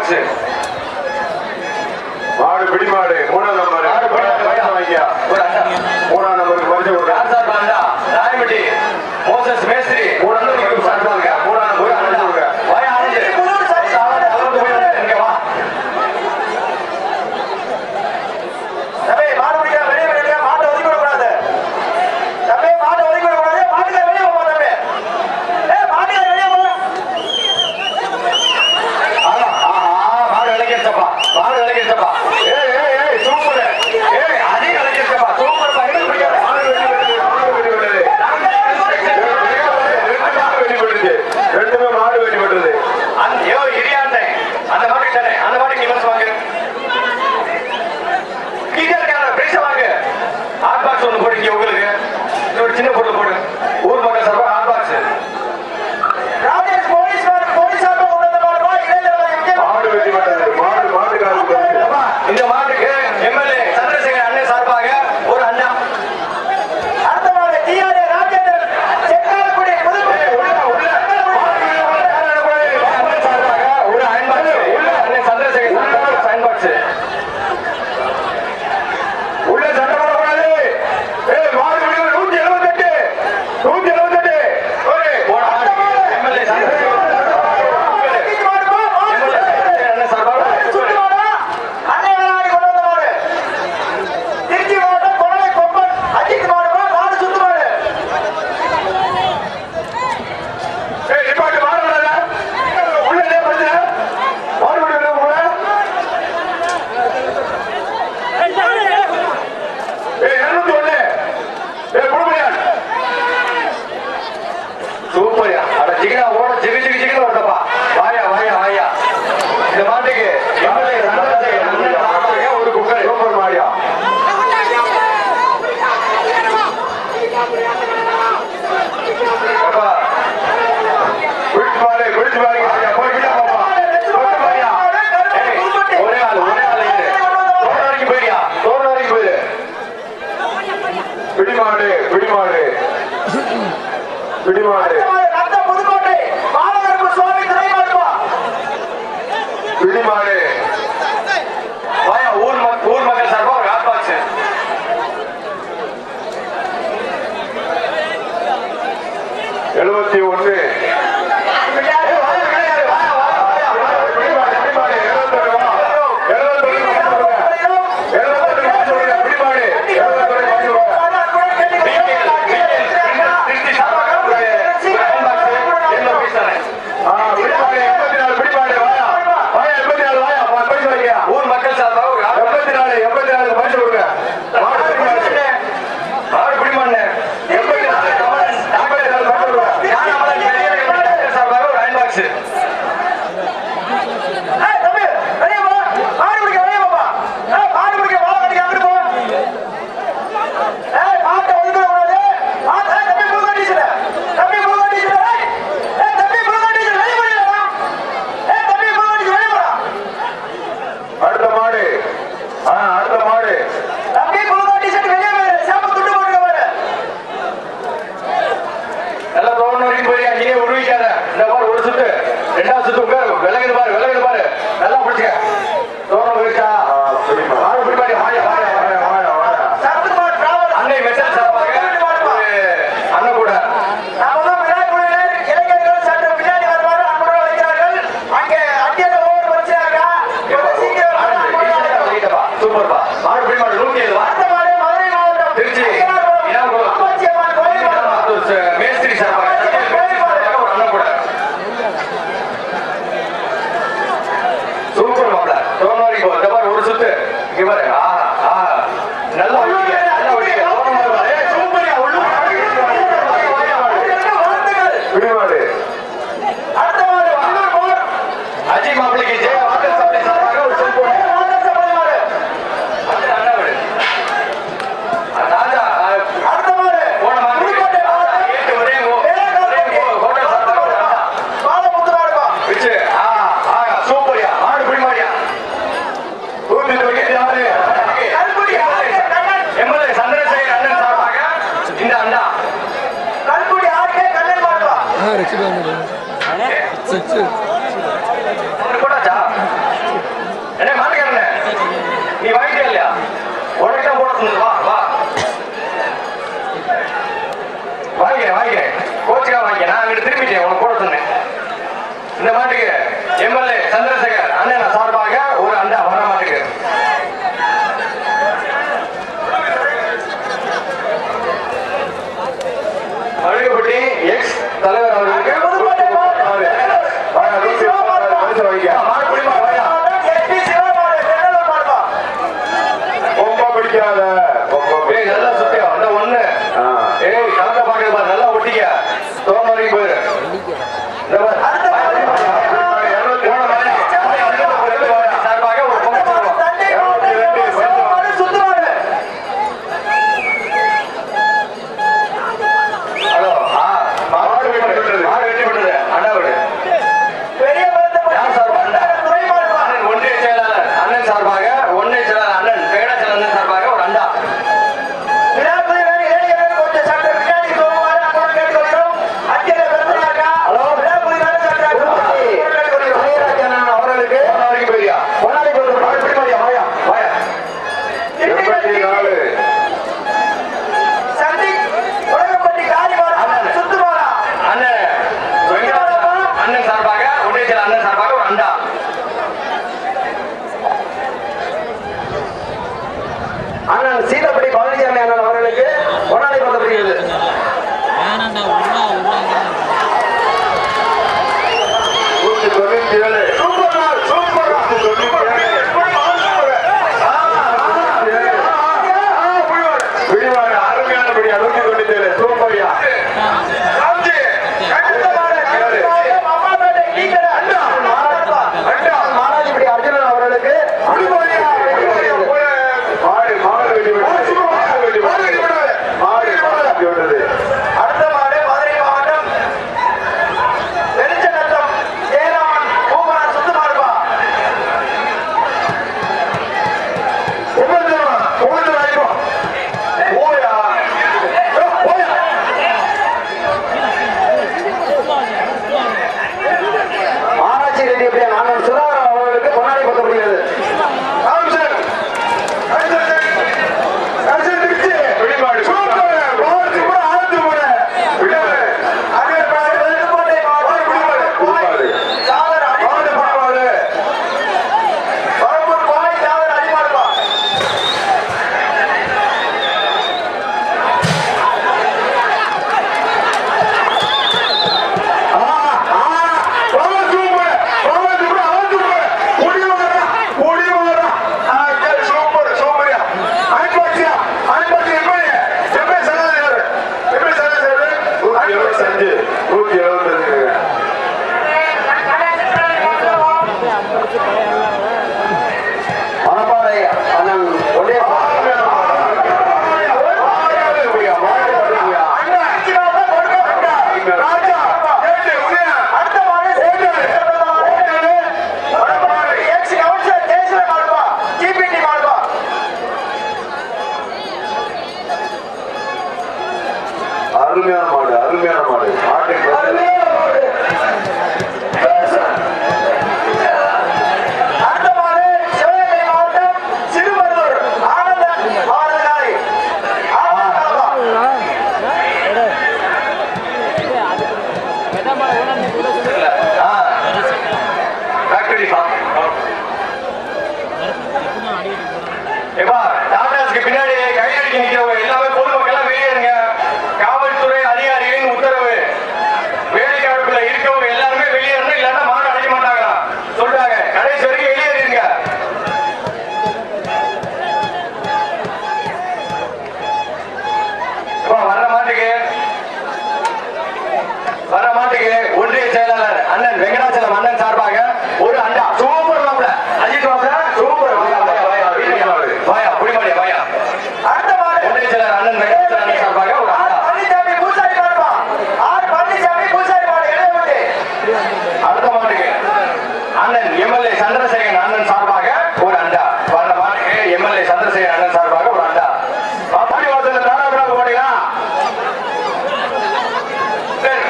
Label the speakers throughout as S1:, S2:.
S1: Box
S2: மாடு பிடி மாடு 3ஆம் நம்பர் மூணாம் நம்பருக்கு பரிசு கொடுங்க.
S1: ராயப்பட்டி மோசஸ் மேஸ்திரி
S2: 3ஆம் நம்பருக்கு சார்பாங்க. 3ஆம் நம்பருக்கு பரிசு கொடுங்க.
S1: சின்ன பொருள் போடு ஊர் மக்கள் சார்பா ஹாட் பாக்ஸ் ராஜேஷ் போலீஸ் சார்பா கொண்டு
S2: மாடு வெட்டி விட்டது. மாட்டுக்காரருக்கு
S1: இந்த மாட்டுக்கு எம்எல்ஏ சந்திரசேகர் அண்ணன் சார்பாக ஒரு அண்ணா. அடுத்த மாடு டிஆர்ஏ ராஜேந்திரன் செக்காலக்குடி சார்பாக ஒரு அயன் பாக்ஸ் உள்ள அண்ணன் சந்திரசேகர் அயன் பாக்ஸ்
S2: உள்ள சட்டம் போடக்கூடாது. மாடு 178
S1: எம்எல்ஏ சந்திரசேகர் சூப்பர்யா. அட ஜிகினா ஓட ஜிகு ஓட்டப்பா. வாயா இந்த மாட்டுக்கு எம்எல்ஏ சந்திரசேகர் ஒரு குக்கர்
S2: சூப்பர் மாடியா. குளிச்சு பாருங்க. போய் விட பாப்பா.
S1: ஒரே ஆள் தோரண வரைக்கும் போயிடியா? தோரண வரைக்கும் போயிடு.
S2: பிடிமாடு பிடிமாடு
S1: வாயா ஊர் மக்கள் சார்பா ஒரு ஹாட் பாக்ஸ்
S2: 71
S1: ஊர் மக்கள் சார்பா ஒரு
S2: 84 பரிசு கொடுங்க.
S1: மாடு பிடிமாண்ணே
S2: 84
S1: சார்பாக ஒரு அயன் பாக்ஸ்
S2: அடுத்த மாடு
S1: நல்லா தோணு வரைக்கும் போய் அங்கேயே உருவிக்காத. இந்த மாதிரி ஒரு சுத்து 2வது சுத்து விலகுது பாரு நல்லா பிடிச்ச தோணு போயிட்டா மாடு பிடிப்பாடி அன்னை மெசேஜ் சார்பாக அண்ணன் கூட சூப்பர்பா. மாடு பிடிமாடு 107 திருச்சி மேஸ்திரி சார்பாக ஒரு அண்ணன் கூட சூப்பர் மாப்பிள தோணு வரைக்கும் இந்த மாதிரி ஒரு சுத்து இங்க பாரு. நல்லா அஜய் மாப்பிளைக்கு ஜெய வாட்டர் சப்ளை சார்பாக ஒரு செல்போன் ராஜா போன மாதிரி ஒரே ஹோட்டல் சார்பாக வச்சு சூப்பர்யா. மாடு பிடிமாடியா எம்எல்ஏ சந்திரசேகர் அண்ணன் சார்பாக இந்த அண்ணா போட்டாச்சா வா வா வாங்கிக்கிறேன் கோச்சுக்கா வாங்கிக்க. நான் அங்கிட்டு திரும்பிட்டேன், உனக்கு போட சொன்னேன். இந்த மாட்டுக்கு எம்எல்ஏ சந்திரசேகர் அண்ணன் சார்பாக ஒரு அண்டா வர மாட்டுக்கு. அழுகுப்பட்டி எக்ஸ் தலைவர் அவர்களுக்கு நல்லா சுத்தியா அந்த ஒண்ணு கலந்த பாக்க நல்லா ஒட்டிக்க தோணு வரைக்கும் போயிரு. சார்பாக ஒரு ஹலோ மாடு வெட்டி விட்டுது அண்ணா விடு. ஒன்றிய செயலாளர் அண்ணன் சார்பாக ஒன்றிய செயலாளர் அண்ணன் பேடாச்சல் அண்ணன் சார்பாக ஒரு அண்டா. அண்ணன் சீதப்படி பழனிசாமி அண்ணன் அவர்களுக்கு பொன்னாடை பதப்படுகிறது. அருமையானபடி 197 சூப்பரியா மாராஜிபடி அர்ஜுனன் அவர்களுக்கு அடுத்த மாடு மதுரை மாவட்டம் வெளிச்சநத்தம் ஜெயராமன் பூமரன் சுத்து மாடுபா. ஆராய்ச்சி ரெட்டி எப்படி அண்ணன் சுதாகர் அவர்களுக்கு பொன்னாடை பதப்படுகிறது. அருமையான மாடு பின்னாடி கையடிக்க நிக்கிறவங்க எல்லாமே பொதுமக்கள் எல்லாம் வெளியேறுங்க. காவல்துறை அதிகாரிகளின் உத்தரவு. வேலைக்காடுக்குள்ள இருக்கவங்க எல்லாருமே வெளியேறணும், இல்லன்னா மாடு அடைக்க மாட்டாங்களா சொல்றாங்க. கடைசி வரைக்கும் வெளியேறிங்க. வர்ற மாட்டுக்கு ஒன்றிய செயலாளர் அண்ணன் வெங்கடாச்சலம் அண்ணன் சார்பாக ஒரு அண்டா. சூப்பர் மாப்பிள அஜித் மாப்பிள சூப்பர். வாயா புடிமாடியா வாயா. அடுத்த மாடு ஒன்றிய செயலாளர் அண்ணன் வெங்கடாச்சலம் அண்ணன் சார்பாக ஒரு அண்டா. பழனிசாமி பூசாரி மாடுபா. பழனிசாமி பூசாரி மாடு எழுதி. அடுத்த மாட்டுக்கு அண்ணன் எம்எல்ஏ சந்திரசேகரன் அண்ணன் சார்பாக ஒரு அண்டா. வர்ற மாட்டுக்கு எம்எல்ஏ சந்திரசேகரன் அண்ணன் சார்பாக ஒரு அண்டா. பாடி வாசல் தாராபுரம் போட்டீங்களா?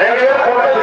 S1: 2 பேர்